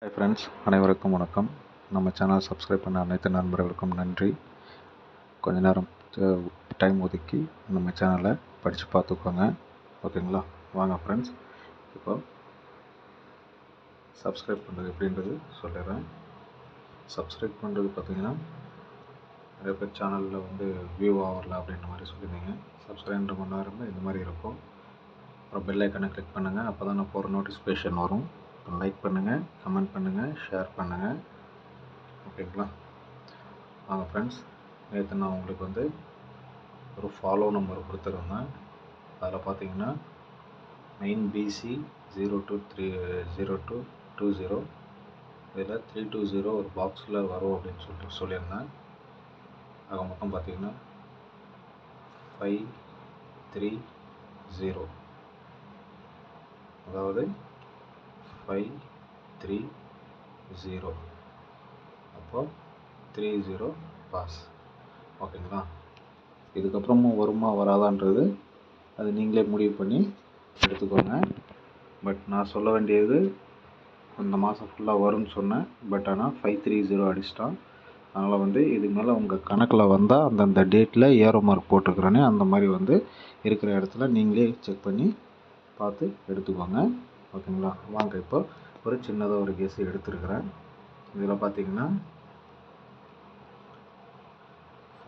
Hi friends, அனைவருக்கும் வணக்கம். நம்ம சேனல் சப்ஸ்கிரைப் பண்ண அனைத்து நண்பர்களுக்கும் நன்றி. கொஞ்ச நேரம் டைம் ஒதுக்கி நம்ம சேனலை படித்து பார்த்துக்கோங்க, ஓகேங்களா? வாங்க ஃப்ரெண்ட்ஸ், இப்போ சப்ஸ்கிரைப் பண்ணுறது எப்படின்றது சொல்லிடுறேன். சப்ஸ்கிரைப் பண்ணுறது பார்த்திங்கன்னா, நிறைய பேர் சேனலில் வியூ ஆகல அப்படின்ற மாதிரி சொல்லியிருந்தீங்க. சப்ஸ்கிரைப் பண்ண ஆரம்பிங்க, இந்த மாதிரி இருக்கும். அப்புறம் பெல் ஐக்கனை கிளிக் பண்ணுங்கள், அப்போ தான் நான் போகிற நோட்டிஃபிகேஷன் வரும். லைக் பண்ணுங்கள், கமெண்ட் பண்ணுங்கள், ஷேர் பண்ணுங்கள், ஓகேங்களா? வாங்க ஃப்ரெண்ட்ஸ், நேற்று நான் உங்களுக்கு ஒரு ஃபாலோ நம்பர் கொடுத்துருந்தேன். அதில் பார்த்தீங்கன்னா 9BC 0220 இதில் 320 ஒரு பாக்ஸில் வரும் அப்படின்னு சொல்லியிருந்தேன். ஆக மொத்தம் பார்த்தீங்கன்னா 530, அதாவது 530, அப்போ 30 பாஸ், ஓகேங்களா? இதுக்கப்புறமும் வருமா வராதான்றது அது நீங்களே முடிவு பண்ணி எடுத்துக்கோங்க. பட் நான் சொல்ல வேண்டியது, இந்த மாதம் ஃபுல்லாக வரும்னு சொன்னேன். பட் ஆனால் 530 அடிச்சிட்டான். அதனால் இதுக்கு மேலே உங்கள் கணக்கில் வந்தால் அந்தந்த டேட்டில் ஏரோ மார்க் போட்டிருக்கிறேனே, அந்த மாதிரி இருக்கிற இடத்துல நீங்களே செக் பண்ணி பார்த்து எடுத்துக்கோங்க, ஓகேங்களா? வாங்க, இப்போ ஒரு சின்னதாக ஒரு கேஸ் எடுத்துருக்கிறேன். இதில் பார்த்தீங்கன்னா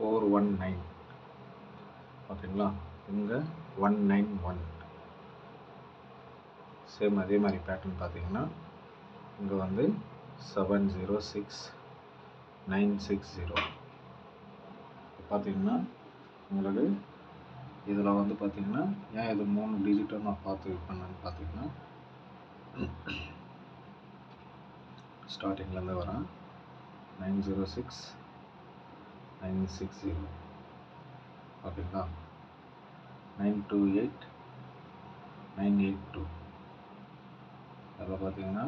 419, ஓகேங்களா? இங்கே 191. சேம் அதே மாதிரி பேட்டர்ன் பார்த்தீங்கன்னா இங்கே 706960. பார்த்தீங்கன்னா உங்களுக்கு இதில் பார்த்தீங்கன்னா ஏன் இது 3 டிஜிட்டாக நான் பார்த்து பண்ணேன்னு பார்த்தீங்கன்னா, ஸ்டார்டிங்லேருந்து வரேன். 906960, ஓகேங்களா? 928982. அதில் பார்த்தீங்கன்னா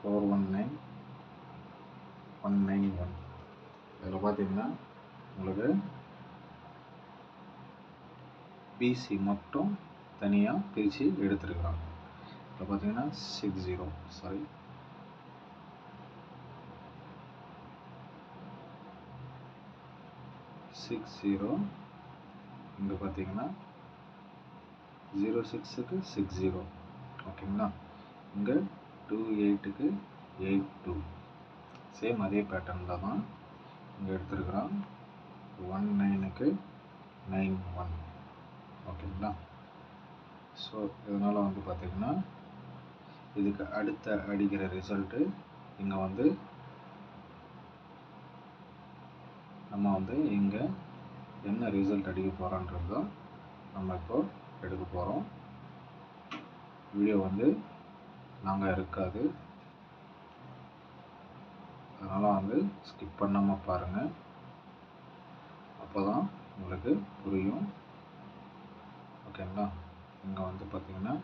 419191. இதில் பார்த்தீங்கன்னா உங்களுக்கு பிசி மட்டும் தனியாக பிரித்து எடுத்துருக்குறாங்க. இதில் பார்த்தீங்கன்னா 60, இங்கே பார்த்தீங்கன்னா 06க்கு 60, ஓகேங்களா? இங்கே 28க்கு 82. சேம் அதே பேட்டர்னில் தான் இங்கே எடுத்துருக்குறான். 19க்கு 91, ஓகேங்களா? ஸோ இதனால் பார்த்தீங்கன்னா இதுக்கு அடுத்த அடிக்கிற ரிசல்ட்டு இங்கே நம்ம இங்கே என்ன ரிசல்ட் அடிக்க போகிறோன்றது தான் நம்ம இப்போ எடுக்க போகிறோம். வீடியோ லாங்காக இருக்காது, அதனால் ஸ்கிப் பண்ணாமல் பாருங்கள், அப்போ தான் உங்களுக்கு புரியும், ஓகேங்களா? இங்கே பார்த்தீங்கன்னா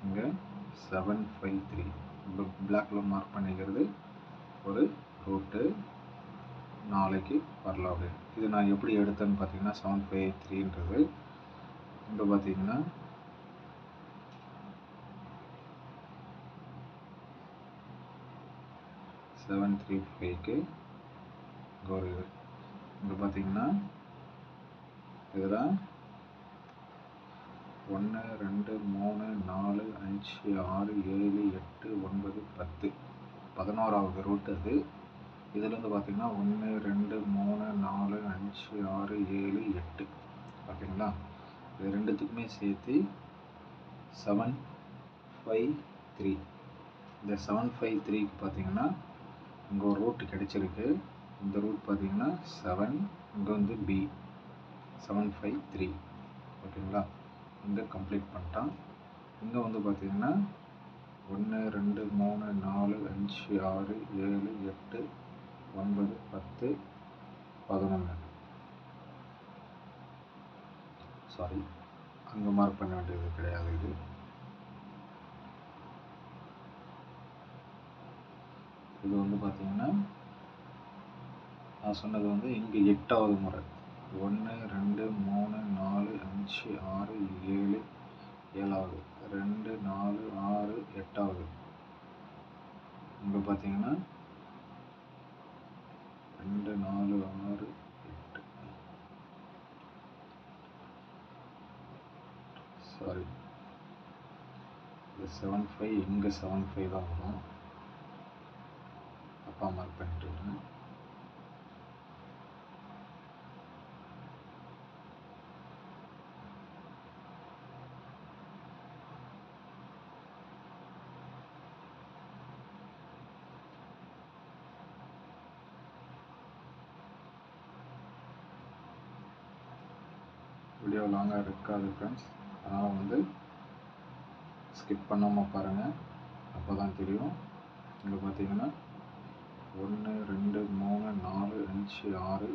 இங்கே 753 பிளாக்கில் மார்க் பண்ணிக்கிறது ஒரு ரூட்டு, நாளைக்கு வரலாம் அப்படின்னு. இது நான் எப்படி எடுத்தேன்னு பார்த்தீங்கன்னா 753ன்றது இங்கே பார்த்தீங்கன்னா 735க்கு ஒரு இது இங்கே பார்த்தீங்கன்னா இதில் 1 2 3 4 5 6 7 8 9 10 11வது ரூட் அது. இதுலேருந்து பார்த்தீங்கன்னா 1 2 3 4 5 6 7 8, ஓகேங்களா? இது ரெண்டுத்துக்குமே சேர்த்து 753. இந்த 753க்கு பார்த்தீங்கன்னா இங்கே ஒரு ரூட் கிடச்சிருக்கு. இந்த ரூட் பார்த்தீங்கன்னா 7, இங்கே பி 753, ஓகேங்களா? இங்கே கம்ப்ளீட் பண்ணிட்டான். இங்கே பார்த்தீங்கன்னா 1 2 3 4 5 6 7 8 9 10 11. சாரி, அங்கே மார்க் பண்ண வேண்டியது கிடையாது. இது பார்த்தீங்கன்னா நான் சொன்னது இங்கே 8வது முறை. 1 2 3 4 5 6 7, 7வது, 2 4 6 8வது, இங்கே பார்த்தீங்கன்னா 2 4 6 8 சாரி இது 7 5 இங்கே 7 5 தான் வரும். அப்பா மார்க் பண்ணிட்டு வீடியோ லாங்காக இருக்காது ஃப்ரெண்ட்ஸ், அதனால் வந்து ஸ்கிப் பண்ணாமல் பாருங்கள், அப்போ தான் தெரியும். இங்கே பார்த்தீங்கன்னா 1 2 3 4 5 6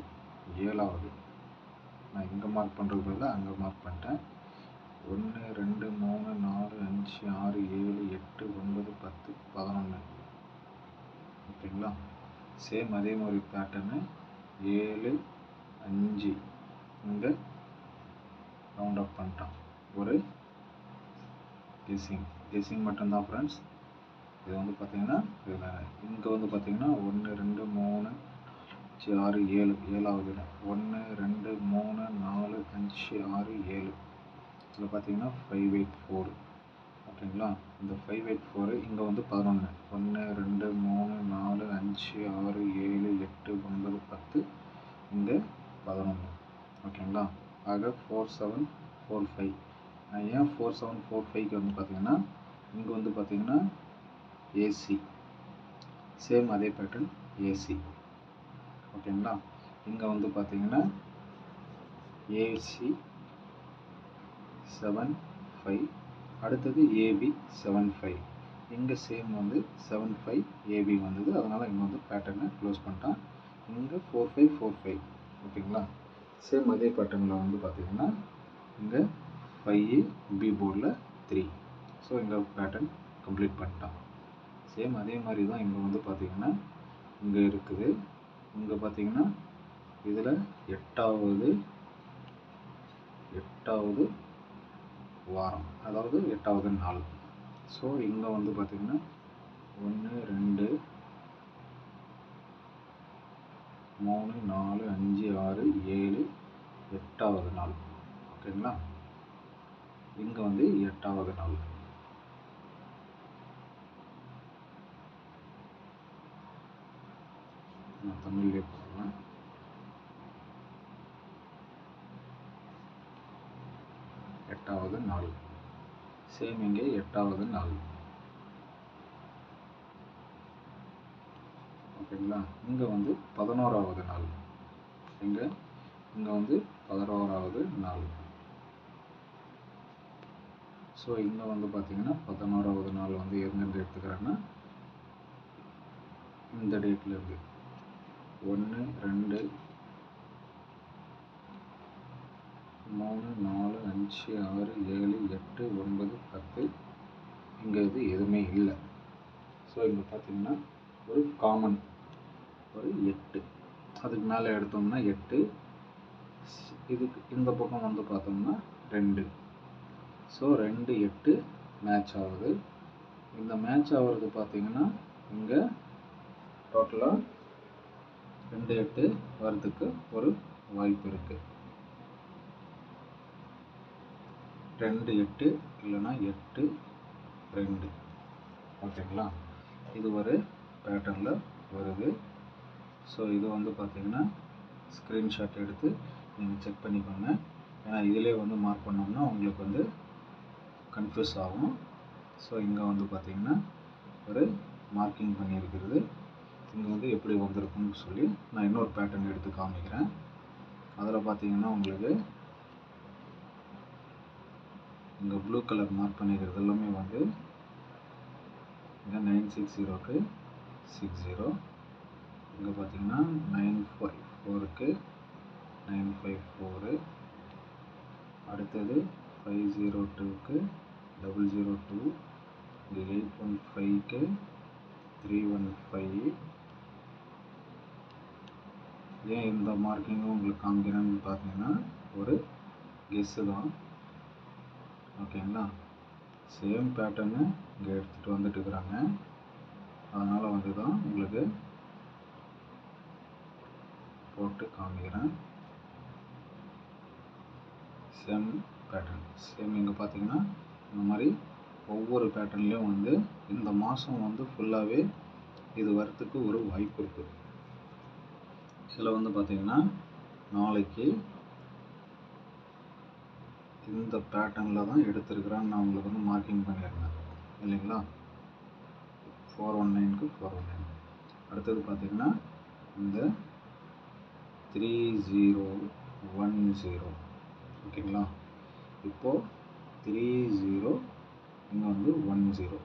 7வது நான் இங்கே மார்க் பண்ணுறது பதிலாக அங்கே மார்க் பண்ணிட்டேன். 1 2 3 4 5 6 7 8 9 10 11 ஓகேங்களா. சேம் அதே மாதிரி பேட்டர்னு 7 5 இங்கே ரவுண்ட் அப் பண்ணிட்டான். ஒரு கெஸ்ஸிங் மட்டும்தான் ஃப்ரெண்ட்ஸ். இது வந்து பார்த்தீங்கன்னா இதில் இங்கே வந்து பார்த்தீங்கன்னா 1 2 3 5 6 7 7வது 1 2 3 4 5 6 7 இதில் பார்த்தீங்கன்னா 5 8 4 ஓகேங்களா. இந்த 5 8 4 இங்கே வந்து 11 1 2 3 4 5 6 7 8 9 10 இங்கே 11 ஓகேங்களா. ஆக 4 7 4 5. நான் ஏன் 4 7 4 5க்கு வந்து பார்த்தீங்கன்னா இங்கே வந்து பார்த்தீங்கன்னா ஏசி சேம் அதே பேட்டர்ன் ஏசி ஓகேங்களா. இங்கே வந்து பார்த்தீங்கன்னா ஏசி 7 5 அடுத்தது ஏபி 7 5 இங்கே சேம் வந்து 7 5 ஏபி வந்தது. அதனால் இங்கே வந்து பேட்டர்னை க்ளோஸ் பண்ணிட்டான். இங்கே 4 5 4 5 ஓகேங்களா. சேம் அதே பேட்டர்னில் வந்து பார்த்தீங்கன்னா இங்கே 5 பி போர்டில் 3. ஸோ இங்கே பேட்டர்ன் கம்ப்ளீட் பண்ணிட்டான். சேம் அதே மாதிரி தான் இங்கே வந்து பார்த்தீங்கன்னா இங்கே இருக்குது. இங்கே பார்த்தீங்கன்னா இதில் எட்டாவது வாரம், அதாவது 8வது நாள். ஸோ இங்கே வந்து பார்த்தீங்கன்னா 1 2 3 4 5 6 7 8வது நாள் ஓகேங்களா. இங்கே வந்து 8வது நாள். நான் தமிழ்லேயே போடுறேன். எட்டாவது நாள். சேம் இங்கே 8வது நாள் ஓகேங்களா. இங்கே வந்து 11வது நாள். இங்கே வந்து 11வது நாள். ஸோ இங்கே வந்து பார்த்தீங்கன்னா 11வது நாள் வந்து எங்கேருந்து எடுத்துக்கிறேன்னா இந்த டேட்டில் இருந்து 1 2 3 4 5 6 7 8 9 10 இங்கே இது எதுவுமே இல்லை. ஸோ இங்கே பார்த்தீங்கன்னா ஒரு காமன் ஒரு 8 அதுக்கு மேலே எடுத்தோம்னா 8 இதுக்கு இந்த பக்கம் வந்து பார்த்தோம்னா 2. ஸோ 2 8 மேட்ச் ஆகுது. இந்த மேட்ச் ஆகிறது பார்த்தீங்கன்னா இங்கே டோட்டலாக 2 8 வரதுக்கு ஒரு வாய்ப்பு இருக்குது. 2 8 இல்லைன்னா 8 2 ஓகேங்களா. இது ஒரு பேட்டர்னில் வருது. ஸோ இது வந்து பார்த்தீங்கன்னா ஸ்க்ரீன்ஷாட் எடுத்து நீங்கள் செக் பண்ணிக்கோங்க. ஏன்னா இதிலே வந்து மார்க் பண்ணோம்னா உங்களுக்கு வந்து கன்ஃபியூஸ் ஆகும். ஸோ இங்கே வந்து பார்த்தீங்கன்னா ஒரு மார்க்கிங் பண்ணியிருக்கிறது. இங்கே வந்து எப்படி வந்திருக்குன்னு சொல்லி நான் இன்னொரு பேட்டர்ன் எடுத்து காமிக்கிறேன். அதில் பார்த்தீங்கன்னா உங்களுக்கு இங்கே ப்ளூ கலர் மார்க் பண்ணிக்கிறது எல்லாமே வந்து இங்கே 960க்கு 60. இங்கே பார்த்தீங்கன்னா 954க்கு 954. அடுத்தது 502க்கு 002. இங்கே 815க்கு 315. ஏன் இந்த மார்க்கிங்கும் உங்களுக்கு காமிக்கிறேன்னு பார்த்தீங்கன்னா ஒரு கெஸ்ஸு தான் ஓகேங்களா. சேம் பேட்டர்னு இங்கே எடுத்துகிட்டு வந்துட்டு இருக்கிறாங்க. அதனால் வந்து தான் உங்களுக்கு போட்டு காமிக்கிறேன். சேம் பேட்டர்ன், சேம் இங்கே பார்த்தீங்கன்னா இந்த மாதிரி ஒவ்வொரு பேட்டர்ன்லேயும் வந்து இந்த மாதம் வந்து ஃபுல்லாகவே இது வரத்துக்கு ஒரு வாய்ப்பு இருக்குது. இதில் வந்து பார்த்தீங்கன்னா நாளைக்கு இந்த பேட்டர்னில் தான் எடுத்துருக்குறான்னு நான் உங்களுக்கு வந்து மார்க்கிங் பண்ணியிருந்தேன் இல்லைங்களா. 419க்கு 419. அடுத்தது பார்த்தீங்கன்னா இந்த 3010 ஓகேங்களா. இப்போது 30 இங்கே வந்து 10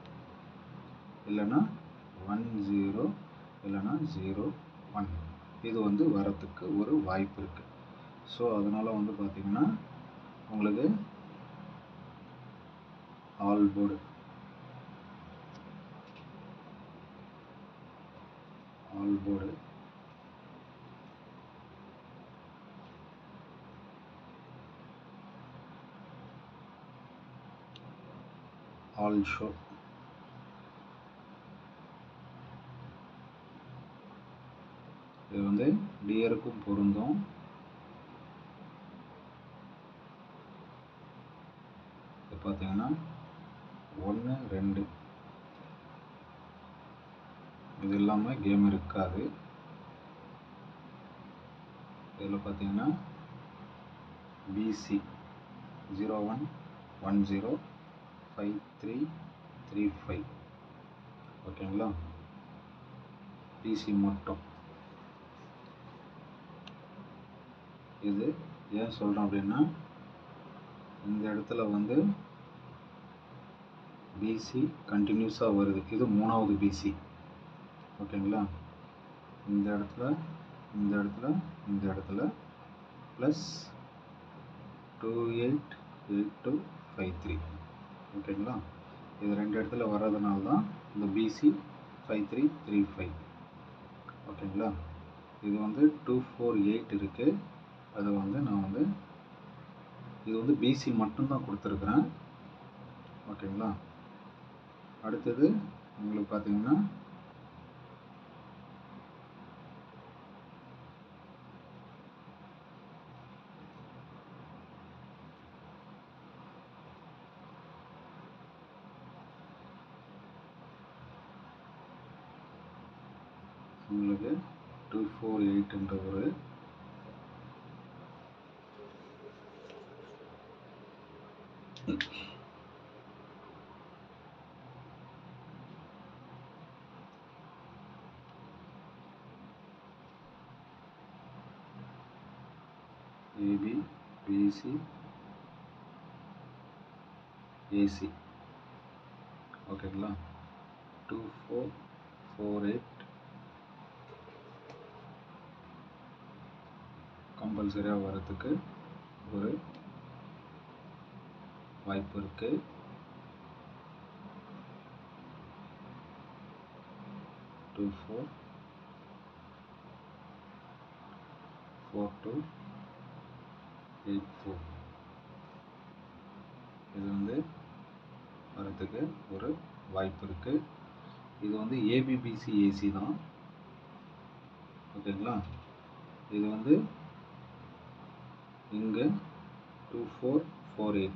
இல்லைன்னா 10 இல்லைன்னா 01 இது வந்து வரத்துக்கு ஒரு வாய்ப்பு இருக்குது. ஸோ அதனால் வந்து பார்த்திங்கன்னா உங்களுக்கு ஆல் போர்டு ஆல் ஷோ இது வந்து டியருக்கும் பொருந்தும். இது பார்த்தீங்கன்னா 1 2 இது இல்லாமல் கேம் இருக்காது. இதில் பார்த்தீங்கன்னா பிசி 01105335 ஓகேங்களா. பிசி மட்டும். இது ஏன் சொல்கிறேன் அப்படின்னா இந்த இடத்துல வந்து பிசி கண்டினியூஸாக வருது. இது 3வது பிசி ஓகேங்களா. இந்த இடத்துல ப்ளஸ் 288253 ஓகேங்களா. இது 2 இடத்துல வர்றதுனால தான் இந்த பிசி 5335 ஓகேங்களா. இது வந்து 248 இருக்குது. அது வந்து நான் வந்து இது வந்து பிசி மட்டும்தான் கொடுத்துருக்குறேன் ஓகேங்களா. அடுத்தது உங்களுக்கு பார்த்தீங்கன்னா உங்களுக்கு 248 ஒரு ஏபி பிசி ஏசி ஓகேங்களா. 2448 கம்பல்சரியாக வரத்துக்கு ஒரு வாய்ப்பு இருக்குது. 244284 இது வந்து வரத்துக்கு ஒரு வாய்ப்பு இருக்குது. இது வந்து ஏபிபிசி ஏசி தான் ஓகேங்களா. இது வந்து இங்கே 2448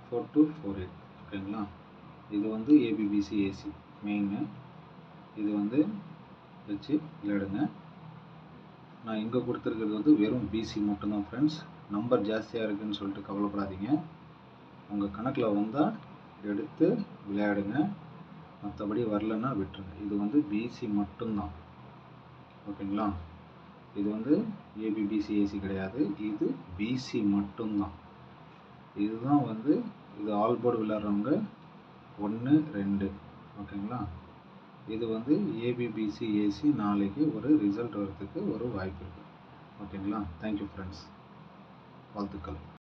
4248 ஓகேங்களா. இது வந்து ஏபிபிசி ஏசி மெயின்னு. இது வந்து வச்சு விளையாடுங்க. நான் இங்கே கொடுத்துருக்கிறது வந்து வெறும் பிசி மட்டும்தான் ஃப்ரெண்ட்ஸ். நம்பர் ஜாஸ்தியாக இருக்குதுன்னு சொல்லிட்டு கவலைப்படாதீங்க. உங்கள் கணக்கில் வந்தால் எடுத்து விளையாடுங்க, மற்றபடி வரலன்னா விட்டுருங்க. இது வந்து பிசி மட்டும்தான் ஓகேங்களா. இது வந்து ஏபிபிசி ஏசி கிடையாது, இது பிசி மட்டும்தான். இதுதான் வந்து இது ஆல் போர்டு விளையாடுறவங்க 1 2 ஓகேங்களா. இது வந்து ஏபிபிசி ஏசி நாளைக்கு ஒரு ரிசல்ட் வரதுக்கு ஒரு வாய்ப்பு இருக்குது ஓகேங்களா. தேங்க்யூ ஃப்ரெண்ட்ஸ், வாழ்த்துக்கள்.